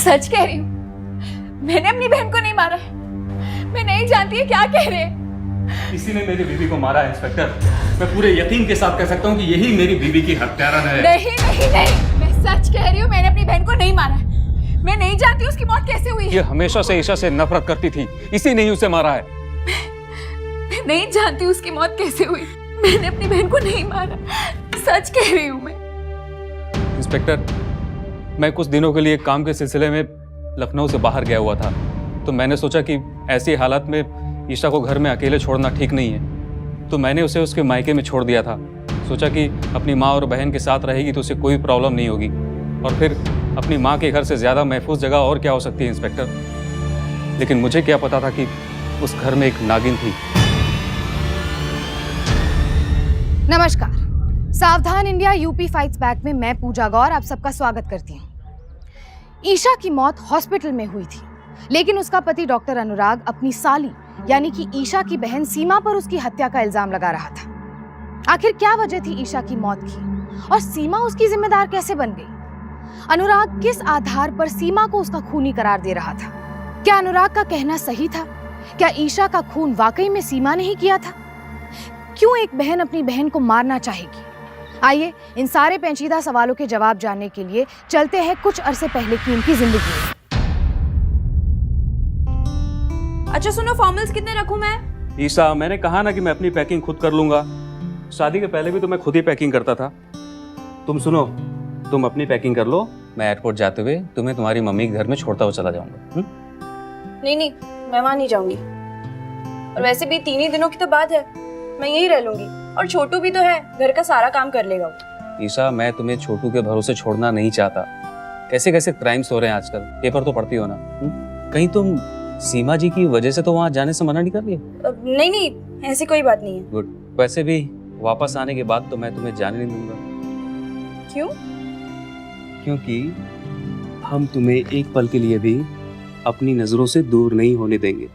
सच कह रही हूँ, मैंने अपनी बहन को नहीं मारा है। मैं नहीं जानती है क्या कह रहे हैं। किसी ने मेरी बीवी को मारा है इंस्पेक्टर। मैं पूरे यकीन के साथ कह सकता हूँ कि यही मेरी बीवी की हत्यारा है। नहीं नहीं नहीं, मैं सच कह रही हूँ, मैंने अपनी बहन को नहीं मारा है। मैं नहीं जानती उसकी मौत कैसे हुई है। ये हमेशा से ईशा से नफरत करती थी, इसी ने ही उसे मारा है। मैं नहीं जानती उसकी मौत कैसे हुई। मैंने अपनी बहन को नहीं मारा, सच कह रही हूँ मैं। इंस्पेक्टर, मैं कुछ दिनों के लिए काम के सिलसिले में लखनऊ से बाहर गया हुआ था, तो मैंने सोचा कि ऐसी हालात में ईशा को घर में अकेले छोड़ना ठीक नहीं है, तो मैंने उसे उसके मायके में छोड़ दिया था। सोचा कि अपनी माँ और बहन के साथ रहेगी तो उसे कोई प्रॉब्लम नहीं होगी, और फिर अपनी माँ के घर से ज़्यादा महफूज जगह और क्या हो सकती है इंस्पेक्टर। लेकिन मुझे क्या पता था कि उस घर में एक नागिन थी। नमस्कार, सावधान इंडिया यूपी फाइट्स बैक में मैं पूजा गौर आप सबका स्वागत करती हूँ। ईशा की मौत हॉस्पिटल में हुई थी, लेकिन उसका पति डॉक्टर अनुराग अपनी साली यानी कि ईशा की बहन सीमा पर उसकी हत्या का इल्जाम लगा रहा था। आखिर क्या वजह थी ईशा की मौत की, और सीमा उसकी जिम्मेदार कैसे बन गई? अनुराग किस आधार पर सीमा को उसका खूनी करार दे रहा था? क्या अनुराग का कहना सही था? क्या ईशा का खून वाकई में सीमा ने ही किया था? क्यों एक बहन अपनी बहन को मारना चाहेगी? आइए इन सारे पेचीदा सवालों के जवाब जानने के लिए चलते हैं कुछ अरसे पहले की उनकी जिंदगी में। अच्छा सुनो, फॉर्मल्स कितने रखूं मैं? ईशा, मैंने कहा ना कि मैं अपनी पैकिंग खुद कर लूंगा। शादी के पहले भी तो मैं खुद ही पैकिंग करता था। तुम सुनो, तुम अपनी पैकिंग कर लो, मैं एयरपोर्ट जाते हुए तुम्हें तुम्हारी मम्मी के घर में छोड़ता हुआ चला जाऊंगा। नहीं नहीं, मैं वहां नहीं जाऊंगी, और वैसे भी 3 ही दिनों की तो बात है, मैं यहीं रह लूंगी। और छोटू भी तो है, घर का सारा काम कर लेगा वो। ईशा, मैं तुम्हें छोटू के भरोसे छोड़ना नहीं चाहता। कैसे कैसे क्राइम्स हो रहे हैं आजकल, पेपर तो पढ़ती हो ना। कहीं तुम सीमा जी की वजह से तो वहां जाने से मना नहीं कर लिया? नहीं नहीं, ऐसी कोई बात नहीं है। गुड। वैसे भी वापस आने के बाद तो मैं तुम्हें जाने नहीं दूंगा। क्यों? क्योंकि हम तुम्हें एक पल के लिए भी अपनी नजरों से दूर नहीं होने देंगे।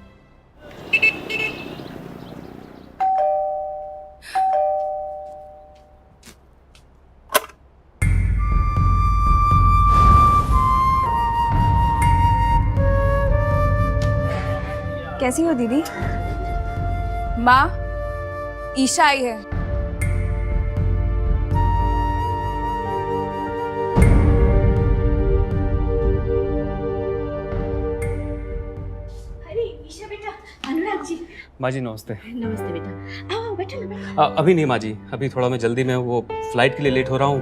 कैसी हो दीदी? माँ, ईशा आई है। अरे ईशा बेटा, अनुराग जी। माँ जी नमस्ते। नमस्ते बेटा, आओ बैठो ना बैठो। अभी नहीं माँ जी, अभी थोड़ा मैं जल्दी में वो फ्लाइट के लिए लेट हो रहा हूँ,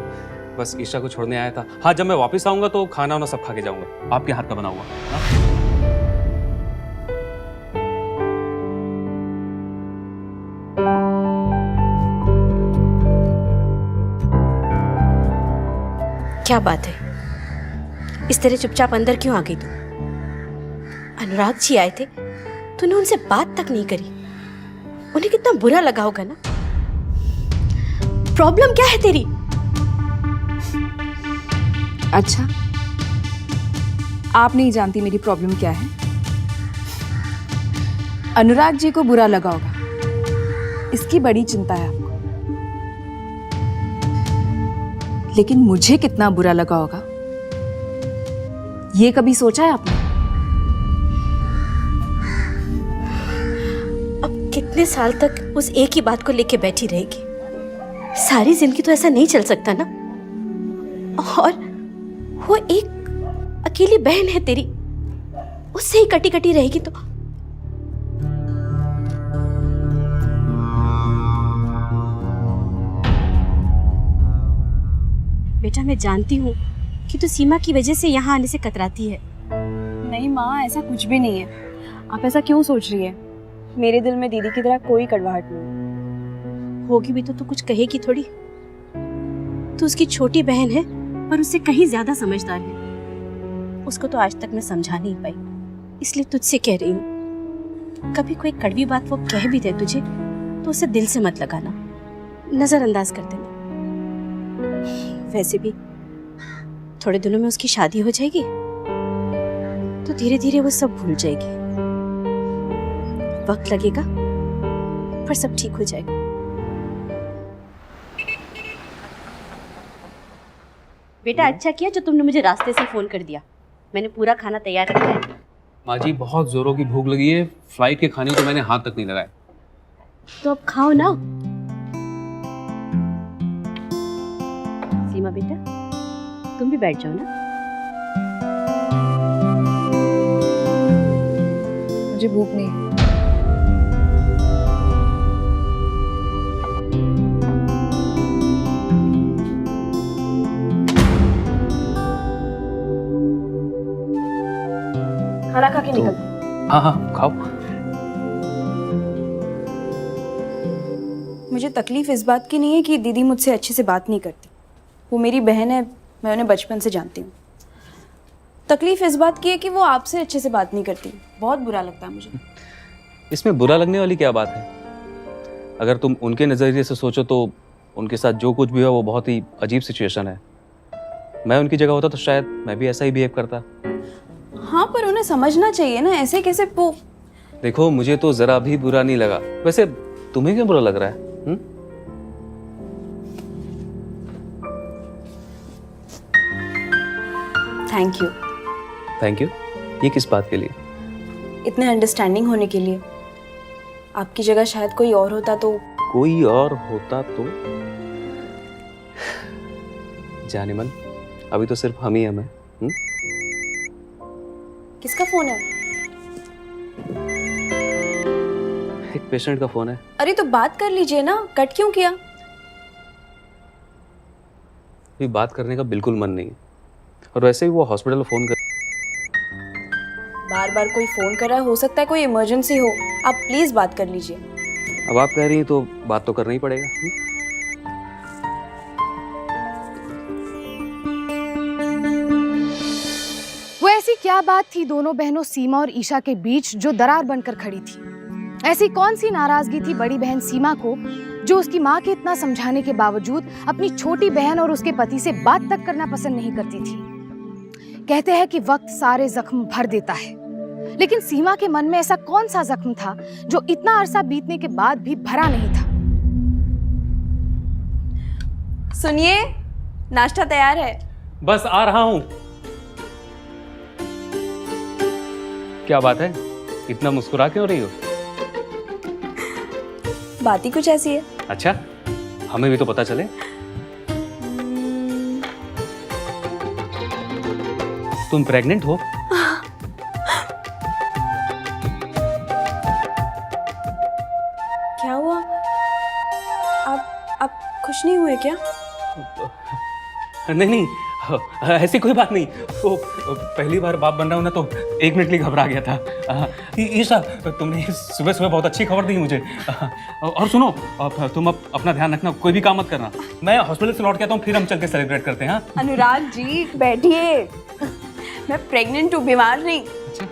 बस ईशा को छोड़ने आया था। हाँ, जब मैं वापस आऊंगा तो खाना वाना सब खा के जाऊंगा, आपके हाथ का बना हुआ। क्या बात है, इस तरह चुपचाप अंदर क्यों आ गई तू? अनुराग जी आए थे, तूने उनसे बात तक नहीं करी। उन्हें कितना बुरा लगा होगा ना। प्रॉब्लम क्या है तेरी? अच्छा, आप नहीं जानती मेरी प्रॉब्लम क्या है? अनुराग जी को बुरा लगा होगा, इसकी बड़ी चिंता है आपको। लेकिन मुझे कितना बुरा लगा होगा, ये कभी सोचा है आपने? अब कितने साल तक उस एक ही बात को लेके बैठी रहेगी? सारी जिंदगी तो ऐसा नहीं चल सकता ना। और वो एक अकेली बहन है तेरी, उससे ही कटी कटी रहेगी तो। बेटा, मैं जानती हूँ कि तू सीमा की वजह से यहाँ आने से कतराती है। नहीं माँ, ऐसा कुछ भी नहीं है। आप ऐसा क्यों सोच रही है? मेरे दिल में दीदी की तरह कोई कड़वाहट नहीं। होगी भी तो तू कुछ कहेगी थोड़ी। तू उसकी छोटी बहन है, पर उससे कहीं ज्यादा समझदार है। उसको तो आज तक मैं समझा नहीं पाई, इसलिए तुझसे कह रही हूँ, कभी कोई कड़वी बात वो कह भी दे तुझे तो उसे दिल से मत लगाना, नजरअंदाज कर देना। वैसे भी थोड़े दिनों में उसकी शादी हो जाएगी, तो धीरे धीरे वो सब भूल जाएगी। वक्त लगेगा, पर सब ठीक हो जाएगा। बेटा, अच्छा किया जो तुमने मुझे रास्ते से फोन कर दिया, मैंने पूरा खाना तैयार रखा है। माँ जी बहुत जोरों की भूख लगी है, फ्लाइट के खाने को मैंने हाथ तक नहीं लगाया। तो अब खाओ ना। सीमा बेटा, तुम भी बैठ जाओ ना। मुझे भूख नहीं है। खाना खा के तो- निकल। हाँ हाँ खाओ। मुझे तकलीफ इस बात की नहीं है कि दीदी मुझसे अच्छे से बात नहीं करती। वो मेरी बहन है, मैं उन्हें बचपन से जानती हूँ। तकलीफ इस बात की है कि वो आपसे अच्छे से बात नहीं करती। बहुत बुरा लगता है मुझे। इसमें बुरा लगने वाली क्या बात है? अगर तुम उनके नज़रिए से सोचो तो उनके साथ जो कुछ भी हुआ वो बहुत ही अजीब सिचुएशन है। मैं उनकी जगह होता तो शायद मैं भी ऐसा ही बिहेव करता। हाँ, पर उन्हें समझना चाहिए ना, ऐसे कैसे वो। देखो मुझे तो जरा भी बुरा नहीं लगा। वैसे तुम्हें क्यों बुरा लग रहा है? Thank you. Thank you. ये किस बात के लिए? इतने अंडरस्टैंडिंग होने के लिए। आपकी जगह शायद कोई और होता तो। कोई और होता तो? जाने मन, अभी तो सिर्फ हम ही हैं। किसका फोन है? एक पेशेंट का फोन है। अरे तो बात कर लीजिए ना, कट क्यों किया? अभी बात करने का बिल्कुल मन नहीं है, और वैसे भी वो हॉस्पिटल फोन कर। बार बार कोई फोन कर रहा है, हो सकता है कोई इमरजेंसी हो। आप प्लीज बात कर लीजिए। अब आप कह रही हैं तो बात तो करना ही पड़ेगा। वो ऐसी क्या बात थी दोनों बहनों सीमा और ईशा के बीच जो दरार बनकर खड़ी थी? ऐसी कौन सी नाराजगी थी बड़ी बहन सीमा को जो उसकी माँ के इतना समझाने के बावजूद अपनी छोटी बहन और उसके पति से बात तक करना पसंद नहीं करती थी? कहते हैं कि वक्त सारे जख्म भर देता है, लेकिन सीमा के मन में ऐसा कौन सा जख्म था जो इतना अरसा बीतने के बाद भी भरा नहीं था? सुनिए, नाश्ता तैयार है। बस आ रहा हूं। क्या बात है, इतना मुस्कुरा क्यों रही हो? बात ही कुछ ऐसी है। अच्छा, हमें भी तो पता चले। तुम प्रेग्नेंट हो? क्या हुआ? आप खुश नहीं हुए क्या? नहीं नहीं, ऐसी कोई बात नहीं। वो पहली बार बाप बन रहा हूं ना, तो 1 मिनट के लिए घबरा गया था। ईशा, तुमने सुबह सुबह बहुत अच्छी खबर दी मुझे। और सुनो, तुम अपना ध्यान रखना, कोई भी काम मत करना। मैं हॉस्पिटल से लौट के आता हूँ, फिर हम चल के सेलिब्रेट करते हैं। हाँ अनुराग जी बैठिए। मैं प्रेग्नेंट हूँ, बीमार नहीं।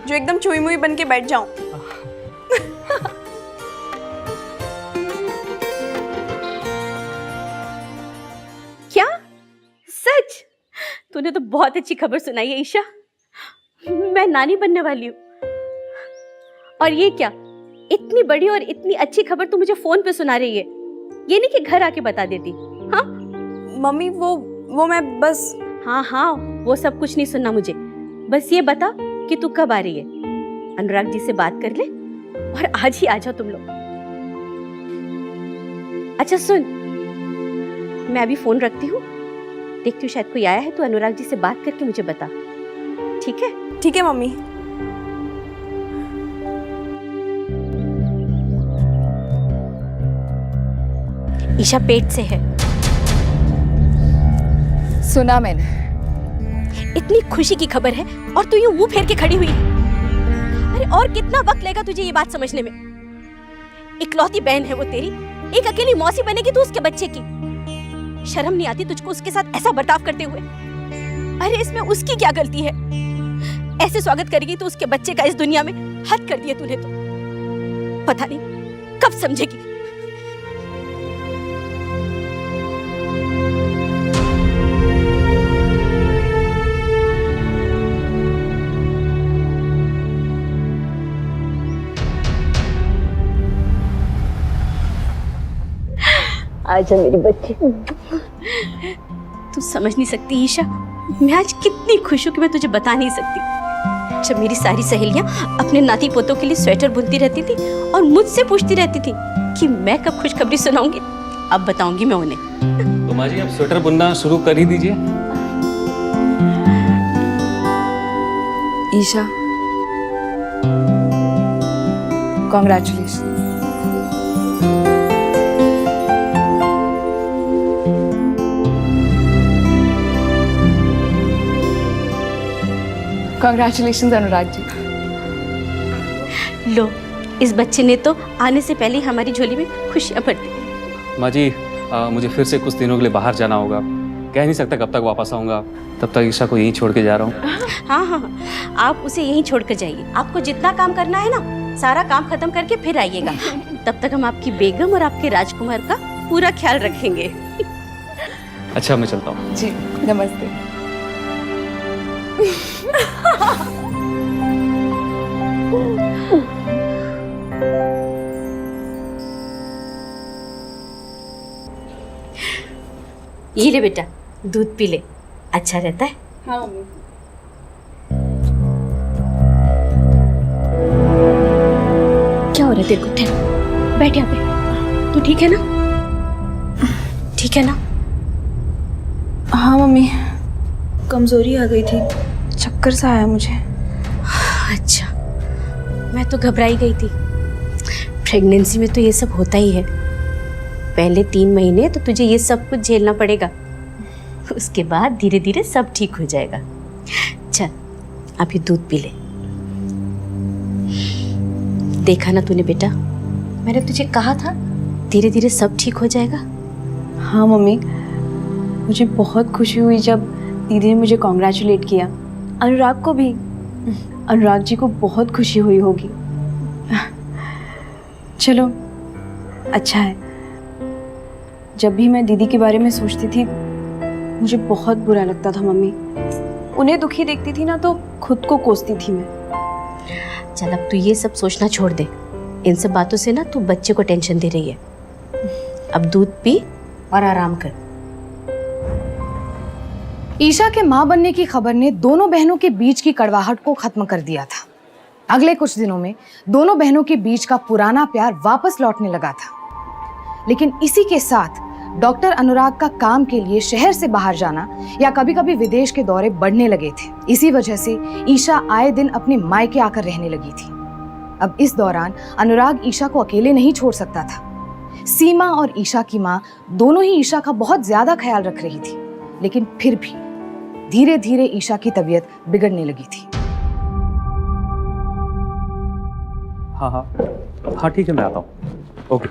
जो एकदम चुई मुई बन के बैठ जाऊं। क्या? सच? तूने तो बहुत अच्छी खबर सुनाई है ईशा। मैं नानी बनने वाली हूँ। और ये क्या, इतनी बड़ी और इतनी अच्छी खबर तू मुझे फोन पे सुना रही है? ये नहीं कि घर आके बता देती? हाँ मम्मी, वो मैं बस। हाँ, वो सब कुछ नहीं सुनना मुझे। बस ये बता कि तू कब आ रही है। अनुराग जी से बात कर ले और आज ही आ जाओ तुम लोग। अच्छा सुन, मैं अभी फोन रखती हूँ, देखती हूँ शायद कोई आया है, तो अनुराग जी से बात करके मुझे बता। ठीक है? ठीक है मम्मी। ईशा पेट से है। सुना मैंने। इतनी खुशी की खबर है और तू यूं मुंह फेर के खड़ी हुई है। अरे और कितना वक्त लगेगा तुझे ये बात समझने में? इकलौती बहन है वो तेरी, एक अकेली मौसी बनेगी तू उसके बच्चे की। शर्म नहीं आती तुझको उसके साथ ऐसा बर्ताव करते हुए? अरे इसमें उसकी क्या गलती है? ऐसे स्वागत करेगी तो उसके बच्चे का इस दुनिया में? हद कर दिया तूने तो। पता नहीं कब समझेगी। आजा मेरी बच्ची। तू समझ नहीं सकती ईशा, मैं आज कितनी खुश हूं कि मैं तुझे बता नहीं सकती। जब मेरी सारी सहेलियां अपने नाती पोतों के लिए स्वेटर बुनती रहती थी और मुझसे पूछती रहती थी कि मैं कब खुशखबरी सुनाऊंगी, अब बताऊंगी मैं उन्हें। तो माँ जी, आप स्वेटर बुनना शुरू कर ही दीजिए। ईशा, कॉन्ग्रेचुलेशन। कॉन्ग्रेचुलेशन अनुराग जी। लो, इस बच्चे ने तो आने से पहले ही हमारी झोली में खुशियां भर दी। माँ जी, मुझे फिर से कुछ दिनों के लिए बाहर जाना होगा। कह नहीं सकता कब तक वापस आऊँगा, तब तक ईशा को यहीं छोड़ के जा रहा हूँ। हाँ हाँ, आप उसे यहीं छोड़ कर जाइए। आपको जितना काम करना है ना, सारा काम खत्म करके फिर आइएगा। तब तक हम आपकी बेगम और आपके राजकुमार का पूरा ख्याल रखेंगे। अच्छा, मैं चलता हूँ। जी, नमस्ते। ये ले बेटा, दूध पी ले, अच्छा रहता है। हाँ मम्मी। क्या हो रहा है तेरे को? ठहर, बैठ यहाँ पे। तू ठीक है ना? ठीक है ना? हाँ मम्मी, कमजोरी आ गई थी, चक्कर सा आया मुझे। अच्छा, मैं तो घबराई गई थी। प्रेगनेंसी में तो ये सब होता ही है। पहले 3 महीने तो तुझे ये सब कुछ झेलना पड़ेगा, उसके बाद धीरे धीरे सब ठीक हो जाएगा। चल, अभी दूध पी ले। देखा ना तूने बेटा, मैंने तुझे कहा था धीरे धीरे सब ठीक हो जाएगा। हाँ मम्मी, मुझे बहुत खुशी हुई जब दीदी ने मुझे कॉन्ग्रेचुलेट किया। अनुराग को भी, अनुराग जी को बहुत खुशी हुई होगी। चलो, अच्छा है। जब भी मैं दीदी के बारे में सोचती थी, मुझे बहुत बुरा लगता था मम्मी। उन्हें दुखी देखती थी ना तो खुद को कोसती थी मैं। चल, अब तू ये सब सोचना छोड़ दे। इन सब बातों से ना तू बच्चे को टेंशन दे रही है। अब दूध पी और आराम कर। ईशा के मां बनने की खबर ने दोनों बहनों के बीच की कड़वाहट को खत्म कर दिया था। अगले कुछ दिनों में दोनों बहनों के बीच का पुराना प्यार वापस लौटने लगा था। लेकिन इसी के साथ डॉक्टर अनुराग का काम के लिए शहर से बाहर जाना या कभी कभी विदेश के दौरे बढ़ने लगे थे। इसी वजह से ईशा आए दिन अपने मायके आकर रहने लगी थी। अब इस दौरान अनुराग ईशा को अकेले नहीं छोड़ सकता था। सीमा और ईशा की मां दोनों ही ईशा का बहुत ज्यादा ख्याल रख रही थी, लेकिन फिर भी धीरे धीरे ईशा की तबीयत बिगड़ने लगी थी। हाँ हाँ हाँ, ठीक है, मैं आता हूँ। ओके।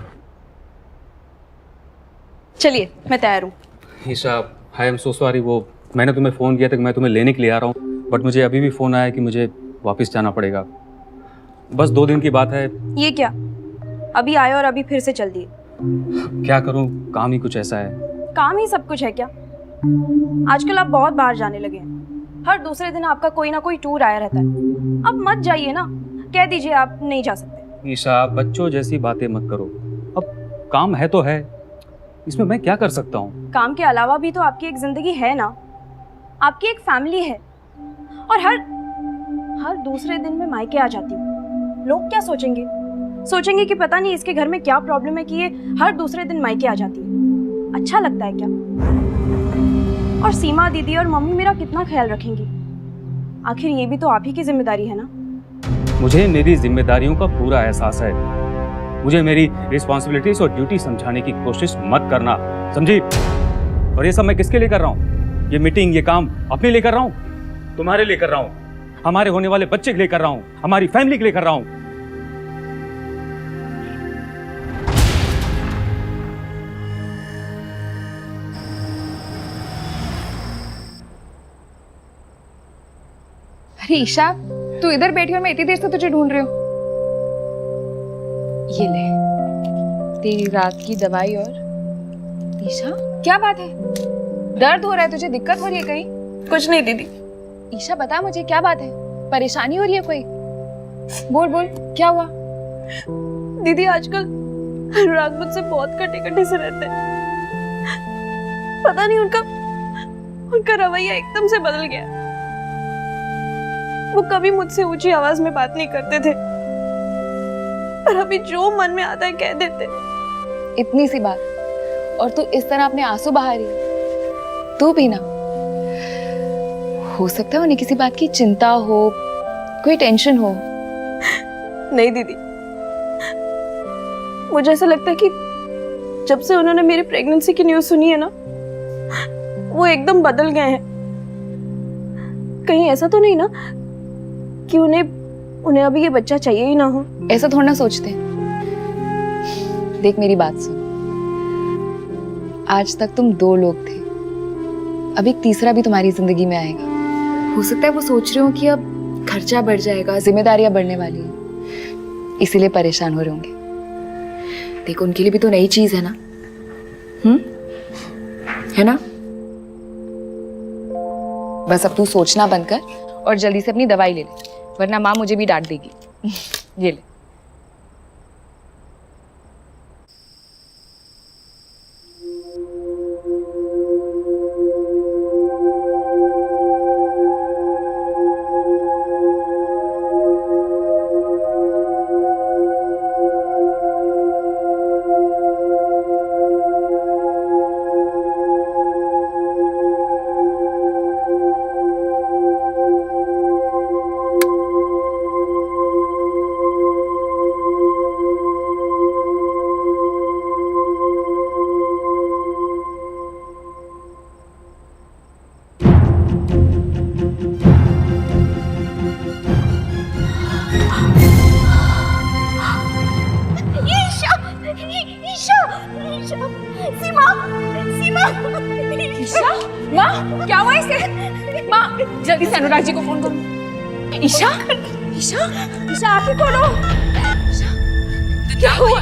चलिए, मैं तैयार हूँ। Isha, I am so sorry. वो मैंने तुम्हें फ़ोन किया था कि मैं तुम्हें लेने के लिए आ रहा हूँ, बट मुझे अभी भी फ़ोन आया कि मुझे वापस जाना पड़ेगा। बस 2 दिन की बात है। ये क्या, अभी आए और अभी फिर से चल दिए? क्या करूँ, काम ही कुछ ऐसा है। काम ही सब कुछ है क्या? आजकल आप बहुत बाहर जाने लगे हैं। हर दूसरे दिन आपका कोई ना कोई टूर आया रहता है। अब मत जाइए ना, कह दीजिए आप नहीं जा सकते। ईशा, बच्चों जैसी बातें मत करो। अब काम है तो है, इसमें मैं क्या कर सकता हूँ? काम के अलावा भी तो आपकी एक जिंदगी है ना, आपकी एक फैमिली है। और हर दूसरे दिन मैं मायके आ जाती हूँ। लोग क्या सोचेंगे? सोचेंगे कि पता नहीं इसके घर में क्या प्रॉब्लम है कि ये हर दूसरे दिन मायके आ जाती है। अच्छा लगता है क्या? और सीमा दीदी और मम्मी मेरा कितना ख्याल रखेंगी? आखिर ये भी तो आप ही की जिम्मेदारी है ना। मुझे मेरी जिम्मेदारियों का पूरा एहसास है। मुझे मेरी रिस्पॉन्सिबिलिटीज और ड्यूटी समझाने की कोशिश मत करना, समझी? और ये सब मैं किसके लिए कर रहा हूँ? ये मीटिंग, ये काम अपने लिए कर रहा हूँ, तुम्हारे लिए कर रहा हूँ, हमारे होने वाले बच्चे के लिए कर रहा हूँ, हमारी फैमिली के लिए कर रहा हूँ। अरे ईशा, तू इधर बैठी और मैं इतनी देर से तुझे ढूंढ रही हूँ। ये ले तेरी रात की दवाई। और ईशा, क्या बात है? दर्द हो रहा है तुझे? दिक्कत हो रही है कहीं? कुछ नहीं दीदी। ईशा बता मुझे, क्या बात है? परेशानी हो रही है कोई? बोल बोल, क्या हुआ? दीदी, आजकल अनुराग मुझसे बहुत कटे-कटे से रहते हैं। पता नहीं उनका रवैया एकदम से बदल गया। वो कभी मुझसे ऊंची आवाज में बात नहीं करते थे, पर अभी जो मन में आता है कह देते। इतनी सी बात और तू इस तरह अपने आंसू बहा रही है। तू भी ना, हो सकता है उन्हें किसी बात की चिंता हो, कोई टेंशन हो। नहीं दीदी, मुझे ऐसा लगता है कि जब से उन्होंने मेरी प्रेगनेंसी की न्यूज़ सुनी है ना, वो एकदम बदल गए हैं। कहीं ऐसा तो नहीं ना कि उन्हें अभी ये बच्चा चाहिए ही ना हो। ऐसा थोड़ा ना सोचते। देख मेरी बात सुन, आज तक तुम 2 लोग थे, अब एक तीसरा भी तुम्हारी जिंदगी में आएगा। हो सकता है वो सोच रहे हो कि अब खर्चा बढ़ जाएगा, जिम्मेदारियां बढ़ने वाली हैं, इसीलिए परेशान हो रहे होंगे। देखो उनके लिए भी तो नई चीज है ना, है ना? बस अब तू सोचना बंद कर और जल्दी से अपनी दवाई ले ले, वरना माँ मुझे भी डांट देगी। ये ले। माँ क्या हुआ इसे? माँ जल्दी से अनुराग जी को फोन करो। ईशा ईशा ईशा आंखें खोलो। क्या हुआ?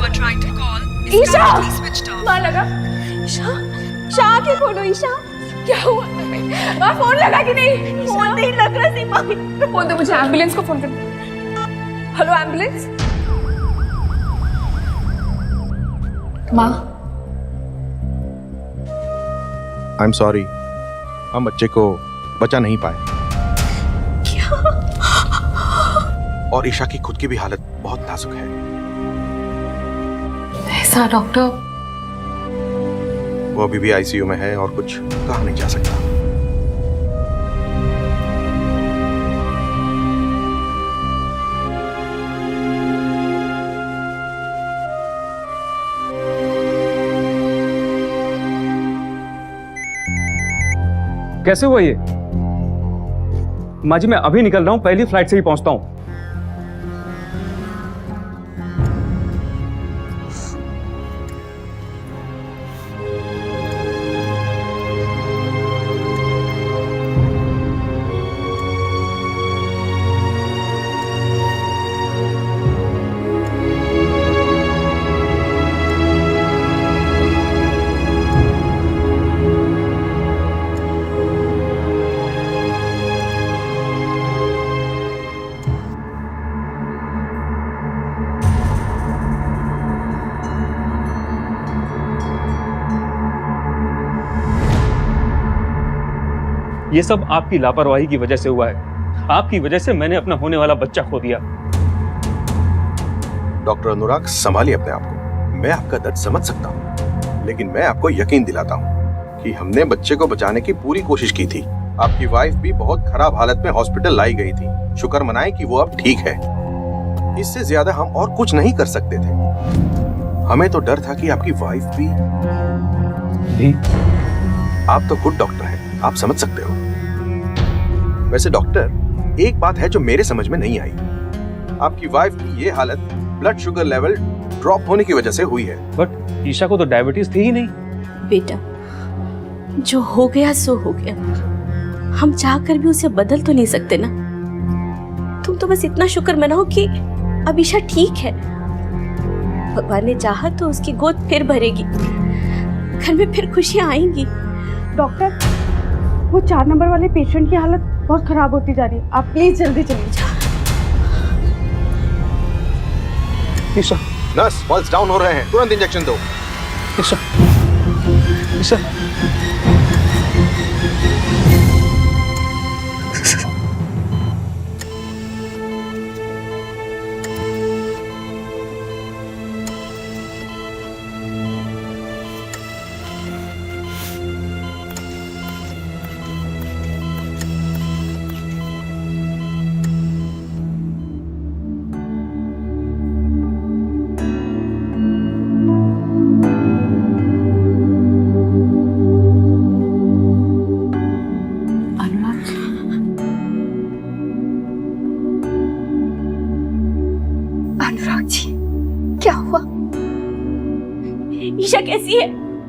ईशा माँ लगा। ईशा ईशा आंखें खोलो। ईशा क्या हुआ? माँ फोन लगा कि नहीं? फोन नहीं लग रहा सीमा। फोन दो मुझे, एम्बुलेंस को फोन करो। Hello ambulance. माँ आई एम सॉरी, हम बच्चे को बचा नहीं पाए। क्या? और ईशा की खुद की भी हालत बहुत नाजुक है। ऐसा डॉक्टर? वो अभी भी आईसीयू में है और कुछ कहा नहीं जा सकता। कैसे हुआ ये? माँ जी मैं अभी निकल रहा हूँ, पहली फ्लाइट से ही पहुंचता हूँ। ये सब आपकी लापरवाही की वजह से हुआ है। आपकी वजह से मैंने अपना होने वाला बच्चा खो दिया। डॉक्टर अनुराग, संभालिए अपने आप को। मैं आपका दर्द समझ सकता हूँ, लेकिन मैं आपको यकीन दिलाता हूँ कि हमने बच्चे को बचाने की पूरी कोशिश की थी। आपकी वाइफ भी बहुत खराब हालत में हॉस्पिटल लाई गई थी। शुक्र मनाएं कि वो अब ठीक है। इससे ज्यादा हम और कुछ नहीं कर सकते थे। हमें तो डर था कि आपकी वाइफ भी। आप तो खुद डॉक्टर हैं, आप समझ सकते हो। वैसे डॉक्टर, एक बात है जो मेरे समझ में नहीं आई। आपकी वाइफ की ये हालत ब्लड शुगर लेवल ड्रॉप होने की वजह से हुई है। बट ईशा को तो डायबिटीज थी ही नहीं। बेटा, जो हो गया सो हो गया। हम चाहकर भी उसे बदल तो नहीं सकते ना। तुम तो बस इतना शुक्र मनाओ कि अब ईशा ठीक है। भगवान ने चाहा तो उसकी गोद फिर भरेगी, घर में फिर खुशियां आएंगी। डॉक्टर, वो 4 नंबर वाले पेशेंट की हालत बहुत खराब होती जा रही है, आप प्लीज जल्दी चलिए। ईशा, नर्स, पल्स डाउन हो रहे हैं, तुरंत इंजेक्शन दो। ईशा, ईशा, अनुराग जी, क्या हुआ? ईशा कैसी है?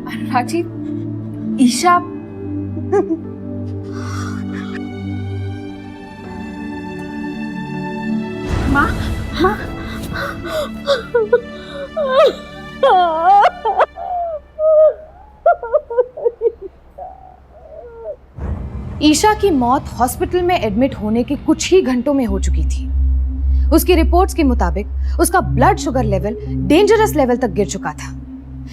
अनुराग जी, ईशा ईशा की मौत हॉस्पिटल में एडमिट होने के कुछ ही घंटों में हो चुकी थी। उसकी रिपोर्ट्स के मुताबिक उसका blood sugar level dangerous level तक गिर चुका था।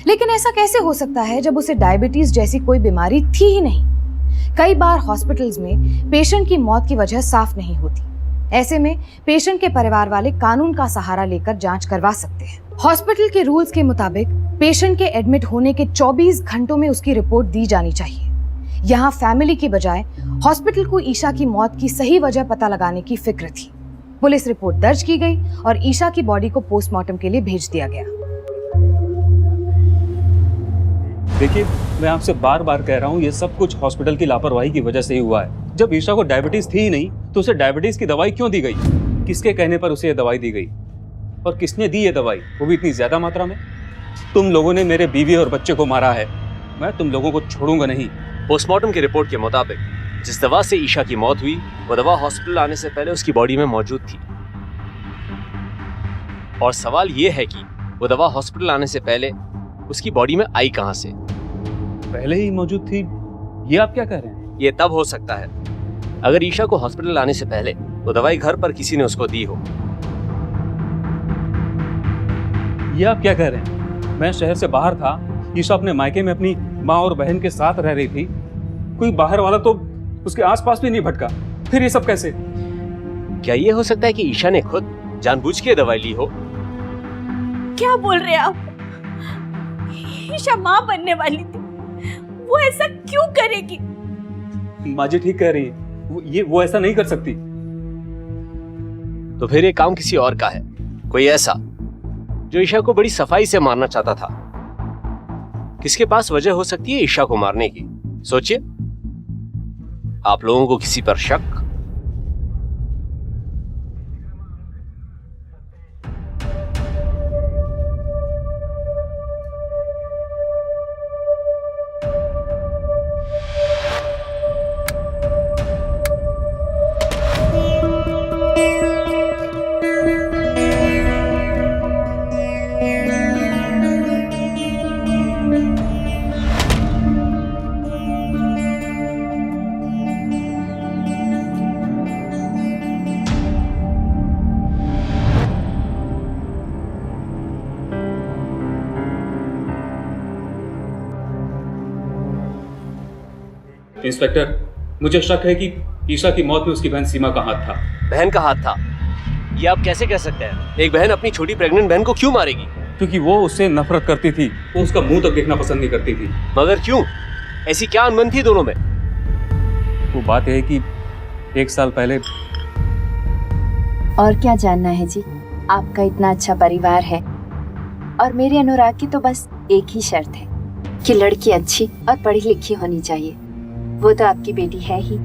लेकिन ऐसा कैसे हो सकता है जब उसे डायबिटीज जैसी कोई बीमारी थी ही नहीं? कई बार हॉस्पिटल्स में पेशेंट की मौत की वजह साफ नहीं होती। ऐसे में पेशेंट के परिवार वाले कानून का सहारा लेकर जांच करवा सकते हैं। हॉस्पिटल के रूल्स के मुताबिक पेशेंट के एडमिट होने के 24 घंटों में उसकी रिपोर्ट दी जानी चाहिए। यहाँ फैमिली की बजाय हॉस्पिटल को ईशा की मौत की सही वजह पता लगाने की फिक्र थी। पुलिस रिपोर्ट दर्ज की गई और ईशा की बॉडी को पोस्टमार्टम के लिए भेज दिया गया। देखिए, मैं आपसे बार बार कह रहा हूँ, ये सब कुछ हॉस्पिटल की लापरवाही की वजह से ही हुआ है। जब ईशा को डायबिटीज थी ही नहीं तो उसे डायबिटीज की दवाई क्यों दी गई? किसके कहने पर उसे ये दवाई दी गई? और किसने दी ये दवाई, वो भी इतनी ज्यादा मात्रा में? तुम लोगों ने मेरे बीवी और बच्चे को मारा है, मैं तुम लोगों को छोड़ूंगा नहीं। पोस्टमार्टम की रिपोर्ट के मुताबिक जिस दवा से ईशा की मौत हुई वो दवा हॉस्पिटल आने से पहले उसकी बॉडी में मौजूद थी। और सवाल ये है कि वो दवा हॉस्पिटल आने से पहले उसकी बॉडी में आई कहां से? पहले ही मौजूद थी, ये आप क्या कह रहे हैं? ये तब हो सकता है अगर ईशा को हॉस्पिटल आने से पहले वो दवाई घर पर किसी ने उसको दी हो। ये आप क्या कह रहे हैं? मैं शहर से बाहर था, ईशा अपने मायके में अपनी माँ और बहन के साथ रह रही थी। कोई बाहर वाला तो उसके आसपास भी नहीं भटका, फिर ये सब कैसे? क्या ये हो सकता है कि ईशा ने खुद जानबूझ के दवाई ली हो? क्या बोल रहे हैं आप? ईशा माँ बनने वाली थी, वो ऐसा क्यों करेगी? माँ जी ठीक कह रही है, वो ऐसा नहीं कर सकती। तो फिर ये काम किसी और का है, कोई ऐसा जो ईशा को बड़ी सफाई से मारना चाहता था। किसके पास वजह हो सकती है ईशा को मारने की? सोचिए, आप लोगों को किसी पर शक? इंस्पेक्टर, मुझे शक है कि ईशा की मौत में उसकी बहन सीमा का हाथ था। बहन का हाथ था? ये आप कैसे कह सकते हैं? एक बहन अपनी छोटी प्रेग्नेंट बहन को क्यों मारेगी? क्योंकि वो उससे नफरत करती थी, वो उसका मुंह तक देखना पसंद नहीं करती थी। मगर क्यों? ऐसी क्या अनबन थी दोनों में? वो बात है कि 1 साल पहले। और क्या जानना है जी, आपका इतना अच्छा परिवार है और मेरे अनुराग की तो बस एक ही शर्त है कि लड़की अच्छी और पढ़ी लिखी होनी चाहिए। वो तो आपकी बेटी है ही,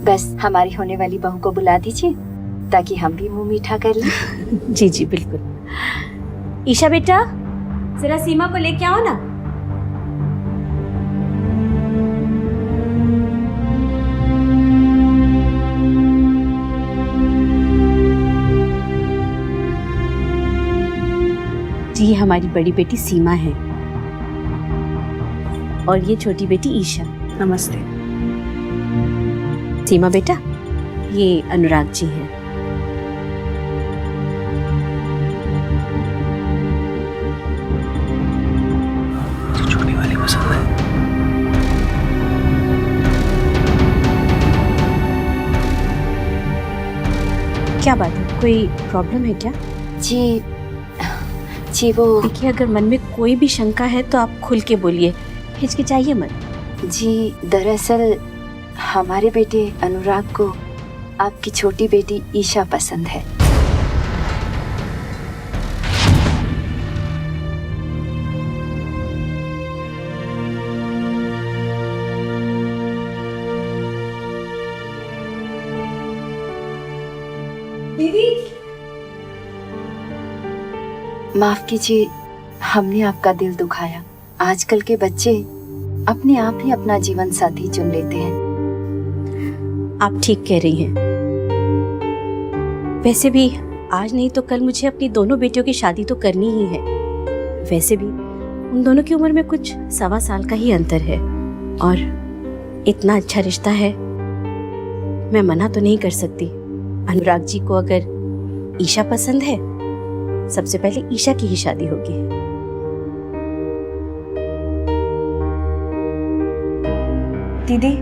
बस हमारी होने वाली बहू को बुला दीजिए ताकि हम भी मुंह मीठा कर लें। जी जी बिल्कुल। ईशा बेटा, जरा सीमा को लेके आओ ना। जी, हमारी बड़ी बेटी सीमा है और ये छोटी बेटी ईशा। नमस्ते। सीमा बेटा, ये अनुराग जी हैं। छोटी वाली पसंद है। क्या बात है, कोई प्रॉब्लम है क्या? जी जी वो देखिए, अगर मन में कोई भी शंका है तो आप खुल के बोलिए, हिचकिचाइए मत। जी दरअसल हमारे बेटे अनुराग को आपकी छोटी बेटी ईशा पसंद है। दीदी, माफ कीजिए, हमने आपका दिल दुखाया। आजकल के बच्चे अपने आप ही अपना जीवन साथी चुन लेते हैं। आप ठीक कह रही हैं। वैसे भी आज नहीं तो कल मुझे अपनी दोनों बेटियों की शादी तो करनी ही है। वैसे भी उन दोनों की उम्र में कुछ 1.25 साल का ही अंतर है और इतना अच्छा रिश्ता है, मैं मना तो नहीं कर सकती। अनुराग जी को अगर ईशा पसंद है, सबसे पहले ईशा की ही शादी होगी। दीदी,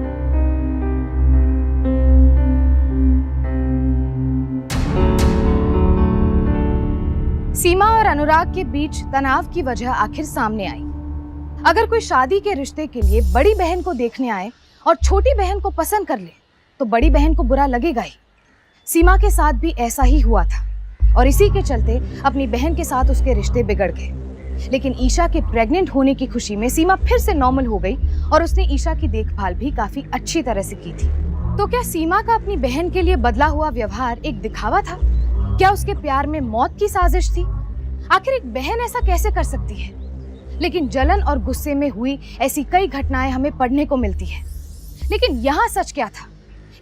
सीमा और अनुराग के बीच तनाव की वजह आखिर सामने आई। अगर कोई शादी के रिश्ते के लिए बड़ी बहन को देखने आए और छोटी बहन को पसंद कर ले तो बड़ी बहन को बुरा लगेगा ही। सीमा के साथ भी ऐसा ही हुआ था और इसी के चलते अपनी बहन के साथ उसके रिश्ते बिगड़ गए। लेकिन ईशा के प्रेग्नेंट होने की खुशी में सीमा फिर से नॉर्मल हो गई और उसने ईशा की देखभाल भी काफी अच्छी तरह से की थी। तो क्या सीमा का अपनी बहन के लिए बदला हुआ व्यवहार एक दिखावा था? क्या उसके प्यार में मौत की साजिश थी? आखिर एक बहन ऐसा कैसे कर सकती है? लेकिन जलन और गुस्से में हुई ऐसी कई घटनाएं हमें पढ़ने को मिलती है। लेकिन यहाँ सच क्या था?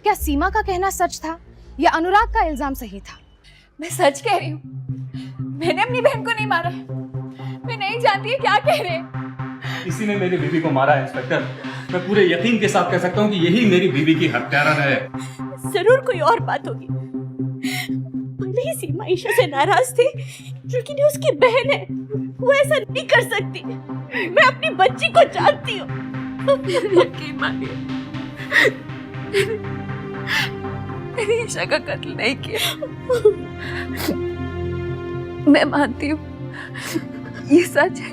क्या सीमा का कहना सच था या अनुराग का इल्जाम सही था? मैं सच कह रही हूँ, मैंने अपनी बहन को नहीं मारा। मैं नहीं जानती है क्या कह रहे हैं। इसी ने मेरी बीवी को मारा है इंस्पेक्टर। मैं पूरे यकीन के साथ कह सकता हूँ कि यही मेरी बीवी की हत्यारा है। जरूर कोई और बात होगी। भले ही सीमा ईशा से नाराज थी, लेकिन ये उसकी बहन है, वो ऐसा नहीं कर सकती। मैं अपनी बच्ची को जानती हूँ। यकीन मानिए, मैंने ईशा का कत्ल नहीं किया। मैं मानती हूँ ये सच है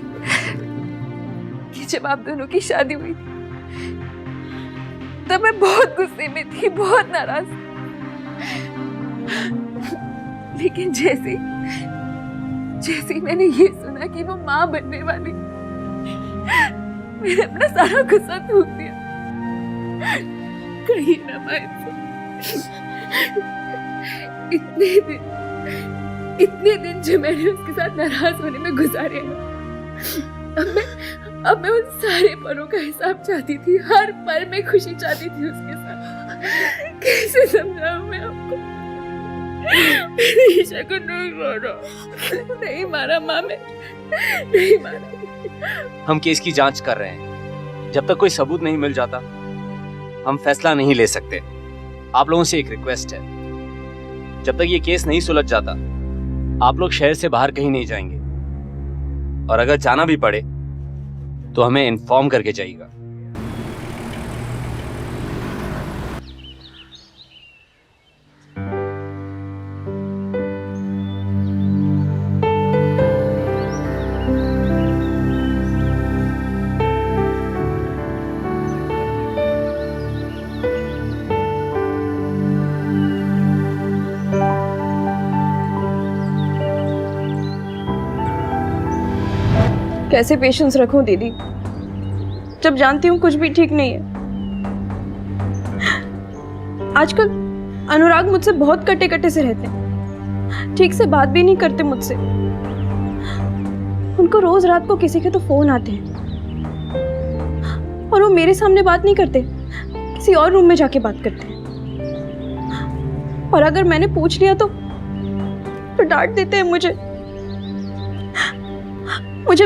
कि जब आप दोनों की शादी हुई थी तब मैं बहुत गुस्से में थी, बहुत नाराज थी। लेकिन जैसे मैंने ये सुना कि वो माँ बनने वाली, मैंने अपना सारा गुस्सा थूक दिया। कहीं ना माँ इतने दिन जो मैंने उसके साथ नाराज होने में गुजारे हैं, अब मैं उन सारे पलों का हिसाब चाहती थी। हर पल में खुशी चाहती थी उसके साथ। कैसे समझाऊं मैं आपको? मैंने ईशा को नहीं मारा माँ, मैं नहीं मारा। हम केस की जांच कर रहे हैं। जब तक कोई सबूत नहीं मिल जाता हम फैसला नहीं ले सकते। आप लोगों से एक रिक्वेस्ट है, जब तक ये केस नहीं सुलझ जाता आप लोग शहर से बाहर कहीं नहीं जाएंगे, और अगर जाना भी पड़े तो हमें इन्फॉर्म करके जाइएगा। कैसे पेशेंस रखूं दीदी, जब जानती हूँ कुछ भी ठीक नहीं है। आजकल अनुराग मुझसे बहुत कटे कटे से रहते हैं, ठीक से बात भी नहीं करते मुझसे। उनको रोज रात को किसी के तो फोन आते हैं और वो मेरे सामने बात नहीं करते, किसी और रूम में जाके बात करते हैं। और अगर मैंने पूछ लिया तो डांट देते हैं मुझे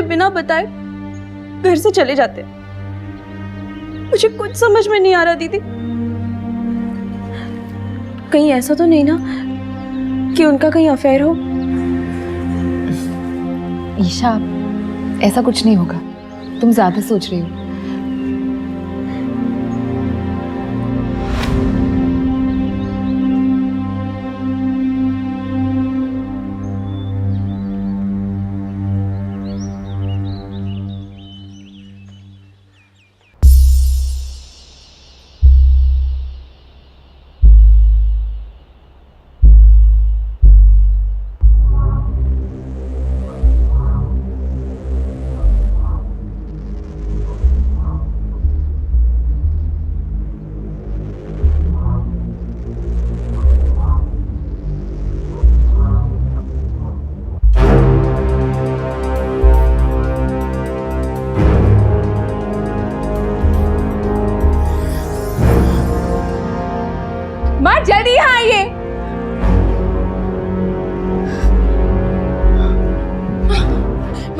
बिना बताए घर से चले जाते हैं। मुझे कुछ समझ में नहीं आ रहा दीदी, कहीं ऐसा तो नहीं ना कि उनका कहीं अफेयर हो? ईशा, ऐसा कुछ नहीं होगा, तुम ज्यादा सोच रही हो।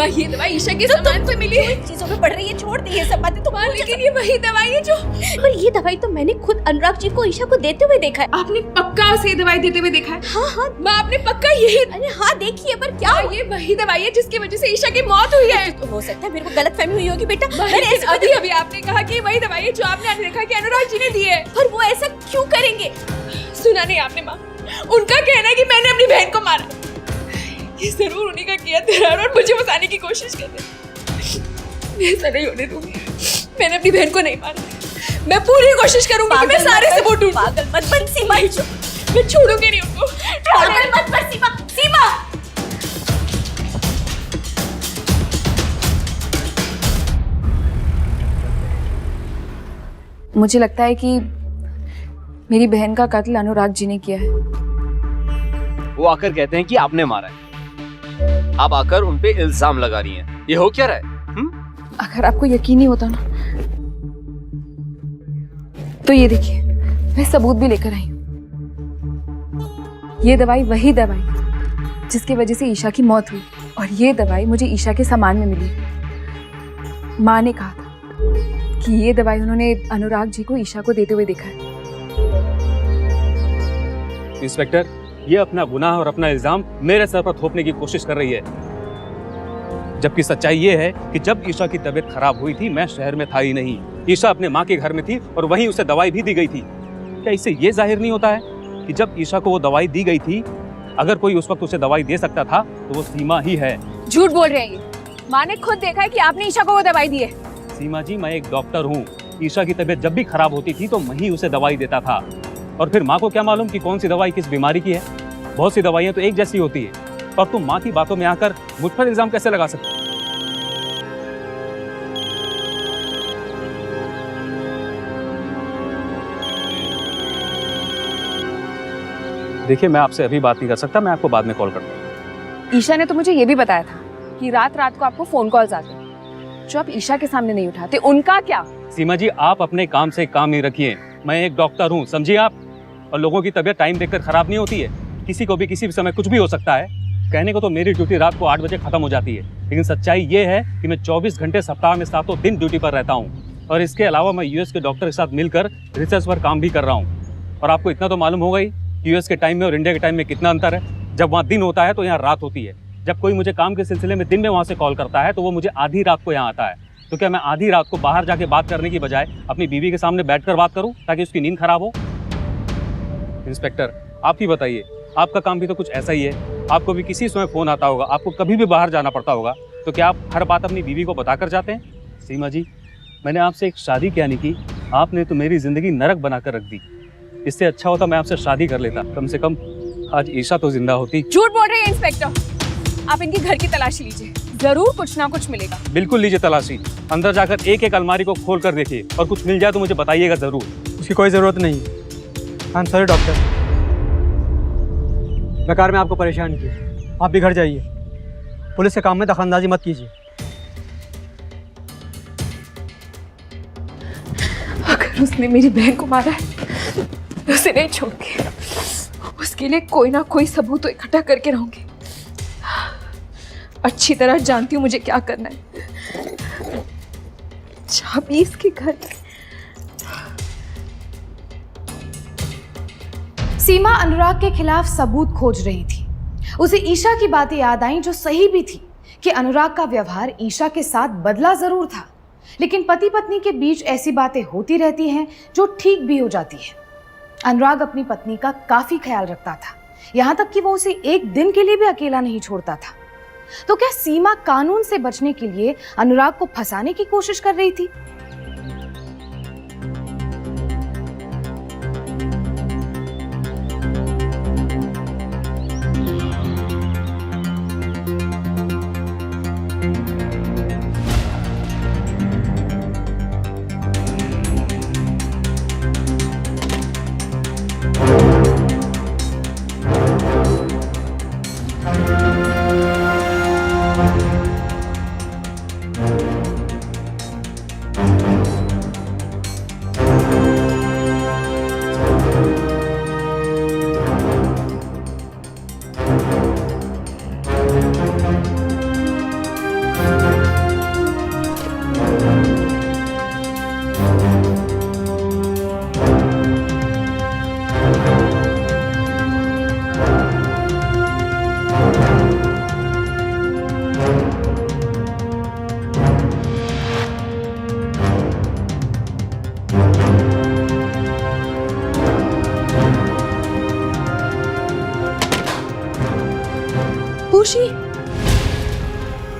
माँ ये दवाई ईशा के सामान से मिली है। चीजों में पड़ रही है, छोड़ दी ये सब बातें। माँ लेकिन ये वही दवाई है जो पर ये दवाई तो मैंने खुद अनुराग जी को ईशा को देते हुए देखा है। आपने पक्का उसे ये दवाई देते हुए देखा है? हाँ हाँ माँ आपने पक्का यही? अरे हाँ देखिए, पर क्या क्या ये वही दवाई है जिसकी वजह से ईशा की मौत हुई है? तो हो सकता है मेरे को गलतफहमी हुई होगी बेटा। मैंने अभी अभी आपने कहा कि वही दवाई है जो आपने देखा कि अनुराग जी ने दी है। पर वो ऐसा क्यों करेंगे? सुना नहीं आपने माँ? उनका कहना है कि मैंने अपनी बहन को मारा। ये जरूर उन्हीं का किया था और मुझे फंसाने की कोशिश कर रहे। मैं ऐसा नहीं होने दूंगी। मैंने अपनी बहन को नहीं मारा। मैं पूरी कोशिश करूंगी कि मैं सारे सबूत ढूंढूं। पागल मत बन सीमा, मैं छोड़ूंगी नहीं उनको। पागल मत बन सीमा, सीमा। मुझे लगता है कि मेरी बहन का कत्ल अनुराग जी ने किया है। वो आकर कहते हैं कि आपने मारा है, आप आकर उनपे इल्जाम लगा रही हैं। ये हो क्या रहा है? अगर आपको यकीन नहीं होता ना, तो ये देखिए, मैं सबूत भी लेकर आई हूँ। ये दवाई वही दवाई है जिसकी वजह से ईशा की मौत हुई, और ये दवाई मुझे ईशा के सामान में मिली। माँ ने कहा था कि ये दवाई उन्होंने अनुराग जी को ईशा को देते हुए देखा है। इंस्पेक्टर, ये अपना गुनाह और अपना इल्जाम मेरे सर पर थोपने की कोशिश कर रही है, जबकि सच्चाई ये है कि जब ईशा की तबीयत खराब हुई थी मैं शहर में था ही नहीं। ईशा अपने माँ के घर में थी और वहीं उसे दवाई भी दी गई थी। क्या इससे ये जाहिर नहीं होता है कि जब ईशा को वो दवाई दी गई थी, अगर कोई उस वक्त उसे दवाई दे सकता था तो वो सीमा ही है। झूठ बोल रहे हैं ये। माँ ने खुद देखा है कि आपने ईशा को वो दवाई दी है। सीमा जी, मैं एक डॉक्टर हूँ। ईशा की तबीयत जब भी खराब होती थी तो मैं ही उसे दवाई देता था, और फिर माँ को क्या मालूम कि कौन सी दवाई किस बीमारी की है। बहुत सी दवाइयाँ तो एक जैसी होती है, और तुम माँ की बातों में आकर मुझ पर इल्जाम कैसे लगा सकते? देखिए, मैं आपसे अभी बात नहीं कर सकता, मैं आपको बाद में कॉल करता हूँ। ईशा ने तो मुझे ये भी बताया था कि रात रात को आपको फोन कॉल्स आते हैं जो आप ईशा के सामने नहीं उठाते। उनका क्या? सीमा जी, आप अपने काम से काम ही रखिए। मैं एक डॉक्टर हूँ, समझिए आप। और लोगों की तबीयत टाइम देखकर खराब नहीं होती है। किसी को भी किसी भी समय कुछ भी हो सकता है। कहने को तो मेरी ड्यूटी रात को 8 बजे खत्म हो जाती है, लेकिन सच्चाई ये है कि मैं 24 घंटे सप्ताह में 7 दिन ड्यूटी पर रहता हूँ। और इसके अलावा मैं यूएस के डॉक्टर के साथ मिलकर रिसर्च पर काम भी कर रहा हूँ। और आपको इतना तो मालूम होगा ही कि यूएस के टाइम में और इंडिया के टाइम में कितना अंतर है। जब वहाँ दिन होता है तो यहाँ रात होती है। जब कोई मुझे काम के सिलसिले में दिन में वहाँ से कॉल करता है तो वो मुझे आधी रात को यहाँ आता है। तो क्या मैं आधी रात को बाहर जाके बात करने की बजाय अपनी बीवी के सामने बैठकर बात करूं ताकि उसकी नींद खराब हो? इंस्पेक्टर, आप ही बताइए, आपका काम भी तो कुछ ऐसा ही है। आपको भी किसी समय फोन आता होगा, आपको कभी भी बाहर जाना पड़ता होगा, तो क्या आप हर बात अपनी बीवी को बताकर जाते हैं? सीमा जी, मैंने आपसे एक शादी क्या नहीं की, आपने तो मेरी जिंदगी नरक बनाकर रख दी। इससे अच्छा होता मैं आपसे शादी कर लेता, कम से कम आज ईशा तो जिंदा होती। झूठ बोल रहे हैं इंस्पेक्टर। आप इनकी घर की तलाशी लीजिए, जरूर कुछ ना कुछ मिलेगा। बिल्कुल लीजिए तलाशी। अंदर जाकर एक एक अलमारी को खोल कर देखिए, और कुछ मिल जाए तो मुझे बताइएगा जरूर। उसकी कोई ज़रूरत नहीं। आई एम सॉरी डॉक्टर, बेकार में आपको परेशान किया। आप भी घर जाइए। पुलिस के काम में दखलंदाजी मत कीजिए। अगर उसने मेरी बहन को मारा है तो उसे नहीं छोड़ूंगी। उसके लिए कोई ना कोई सबूत तो इकट्ठा करके रहूंगी। अच्छी तरह जानती हूँ मुझे क्या करना है। चाबी इसके घर। सीमा अनुराग के खिलाफ सबूत खोज रही थी। उसे ईशा की बातें याद आईं जो सही भी थी कि अनुराग का व्यवहार ईशा के साथ बदला जरूर था, लेकिन पति पत्नी के बीच ऐसी बातें होती रहती हैं जो ठीक भी हो जाती है। अनुराग अपनी पत्नी का काफी ख्याल रखता था, यहाँ तक कि वो उसे एक दिन के लिए भी अकेला नहीं छोड़ता था। तो क्या सीमा कानून से बचने के लिए अनुराग को फंसाने की कोशिश कर रही थी? खुशी,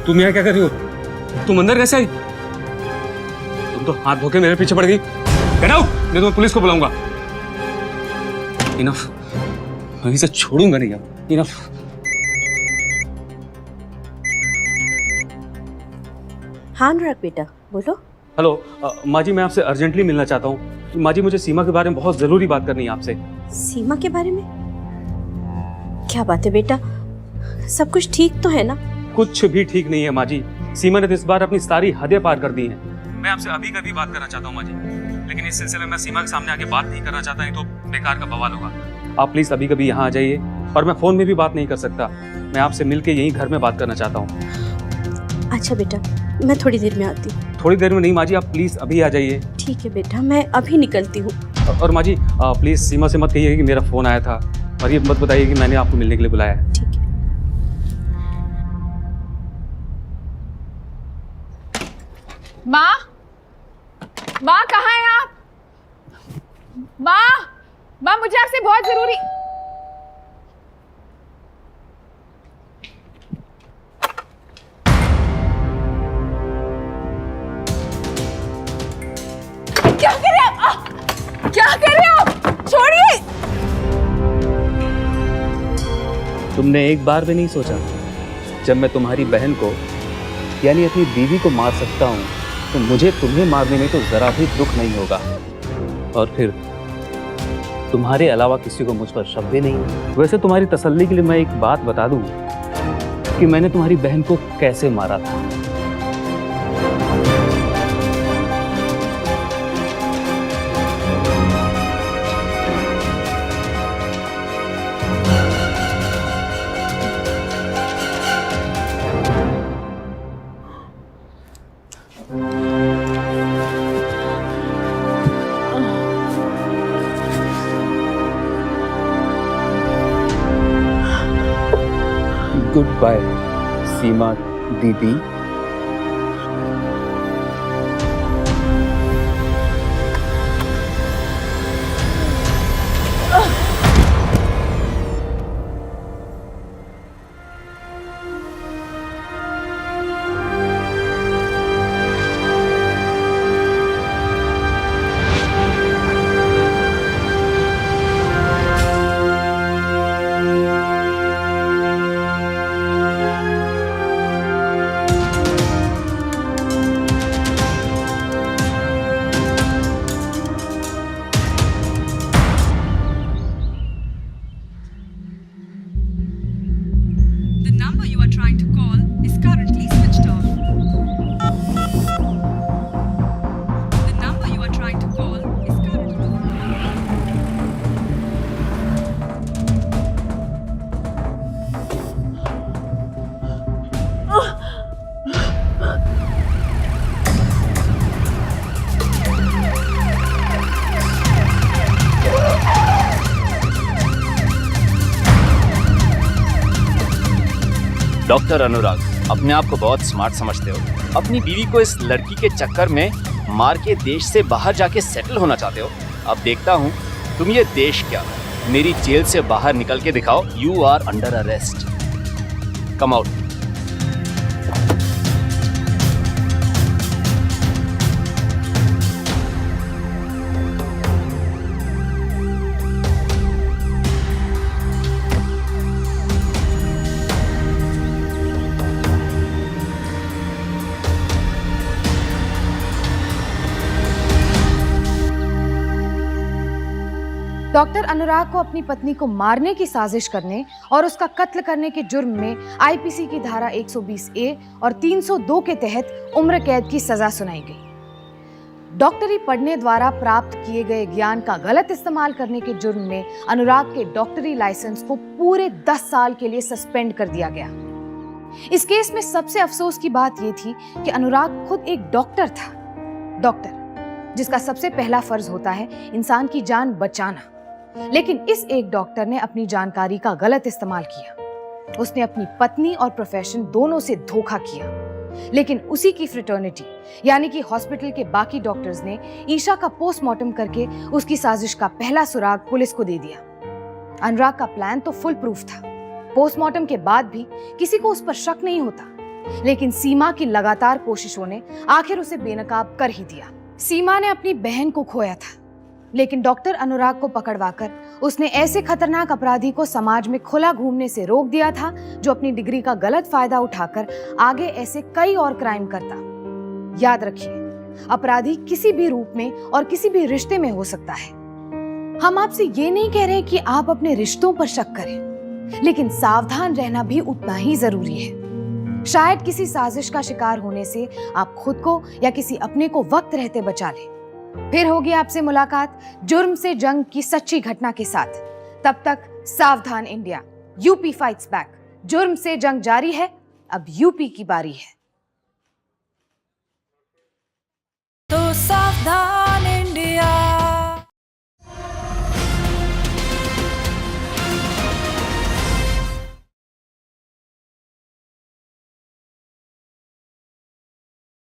तुम यहाँ क्या कर रही हो? तुम अंदर कैसे आई? तुम तो हाथ धोके मेरे पीछे पड़ गई। Get out! नहीं तो मैं पुलिस को बुलाऊंगा। इनफ, मैं इसे छोड़ूंगा नहीं अब। इनफ। हाँ अनुराग बेटा, बोलो। हेलो माँ जी, मैं आपसे अर्जेंटली मिलना चाहता हूँ। माँ जी, मुझे सीमा के बारे में बहुत जरूरी बात करनी है आपसे। सीमा के बारे में? क्या बात है बेटा, सब कुछ ठीक तो है ना? कुछ भी ठीक नहीं है माँ जी। सीमा ने तो इस बार अपनी सारी हदें पार कर दी हैं। मैं आपसे अभी कभी बात करना चाहता हूँ माँ जी, लेकिन इस सिलसिले में सीमा के सामने आके बात नहीं करना चाहता, नहीं तो बेकार का बवाल होगा। आप प्लीज अभी कभी यहाँ आ जाइए, और मैं फोन में भी बात नहीं कर सकता। मैं आपसे मिलके यहीं घर में बात करना चाहता हूँ। अच्छा बेटा, मैं थोड़ी देर में आती हूँ। थोड़ी देर में नहीं माँ जी, आप प्लीज अभी आ जाइए। ठीक है बेटा, मैं अभी निकलती हूँ। और माँ जी प्लीज सीमा से मत कहिए कि मेरा फोन आया था, और ये मत बताइए कि मैंने आपको मिलने के लिए बुलाया है। ठीक है। माँ, माँ कहाँ हैं आप? माँ मुझे आपसे बहुत जरूरी। क्या कर रहे हैं आप? क्या कर रहे हो आप? छोड़िए। तुमने एक बार भी नहीं सोचा जब मैं तुम्हारी बहन को यानी अपनी बीवी को मार सकता हूँ तो मुझे तुम्हें मारने में तो जरा भी दुख नहीं होगा। और फिर तुम्हारे अलावा किसी को मुझ पर शक भी नहीं। वैसे तुम्हारी तसल्ली के लिए मैं एक बात बता दूं कि मैंने तुम्हारी बहन को कैसे मारा था। गुड बाय सीमा दीदी। डॉक्टर अनुराग, अपने आप को बहुत स्मार्ट समझते हो। अपनी बीवी को इस लड़की के चक्कर में मार के देश से बाहर जाके सेटल होना चाहते हो। अब देखता हूँ तुम ये देश क्या, मेरी जेल से बाहर निकल के दिखाओ। You are under arrest, come out. Doctor Anurag को अपनी पत्नी को मारने की साजिश करने और उसका कत्ल करने के जुर्म में आईपीसी की धारा 120A और 302 के तहत उम्र कैद की सजा सुनाई गई। डॉक्टरी पढ़ने द्वारा प्राप्त किए गए ज्ञान का गलत इस्तेमाल करने के जुर्म में अनुराग के डॉक्टरी लाइसेंस को पूरे 10 साल के लिए सस्पेंड कर दिया गया। इस केस में सबसे अफसोस की बात यह थी कि अनुराग खुद एक डॉक्टर था, डॉक्टर जिसका सबसे पहला फर्ज होता है इंसान की जान बचाना। लेकिन इस एक डॉक्टर ने अपनी जानकारी का गलत इस्तेमाल किया। उसने अपनी पत्नी और प्रोफेशन दोनों से धोखा किया। लेकिन उसी की फ्रेटर्निटी यानी कि हॉस्पिटल के बाकी डॉक्टर्स ने ईशा का पोस्टमार्टम करके उसकी साजिश का पहला सुराग पुलिस को दे दिया। अनुराग का प्लान तो फुल प्रूफ था, पोस्टमार्टम के बाद भी किसी को उस पर शक नहीं होता, लेकिन सीमा की लगातार कोशिशों ने आखिर उसे बेनकाब कर ही दिया। सीमा ने अपनी बहन को खोया था, लेकिन डॉक्टर अनुराग को पकड़वाकर उसने ऐसे खतरनाक अपराधी को समाज में खुला घूमने से रोक दिया था, जो अपनी डिग्री का गलत फायदा उठाकर आगे ऐसे कई और क्राइम करता। याद रखिए, अपराधी किसी भी रूप में और किसी भी रिश्ते में हो सकता है। हम आपसे ये नहीं कह रहे कि आप अपने रिश्तों पर शक करें, लेकिन सावधान रहना भी उतना ही जरूरी है। शायद किसी साजिश का शिकार होने से आप खुद को या किसी अपने को वक्त रहते बचा लें। फिर होगी आपसे मुलाकात जुर्म से जंग की सच्ची घटना के साथ। तब तक सावधान इंडिया, यूपी फाइट्स बैक। जुर्म से जंग जारी है, अब यूपी की बारी है। तो सावधान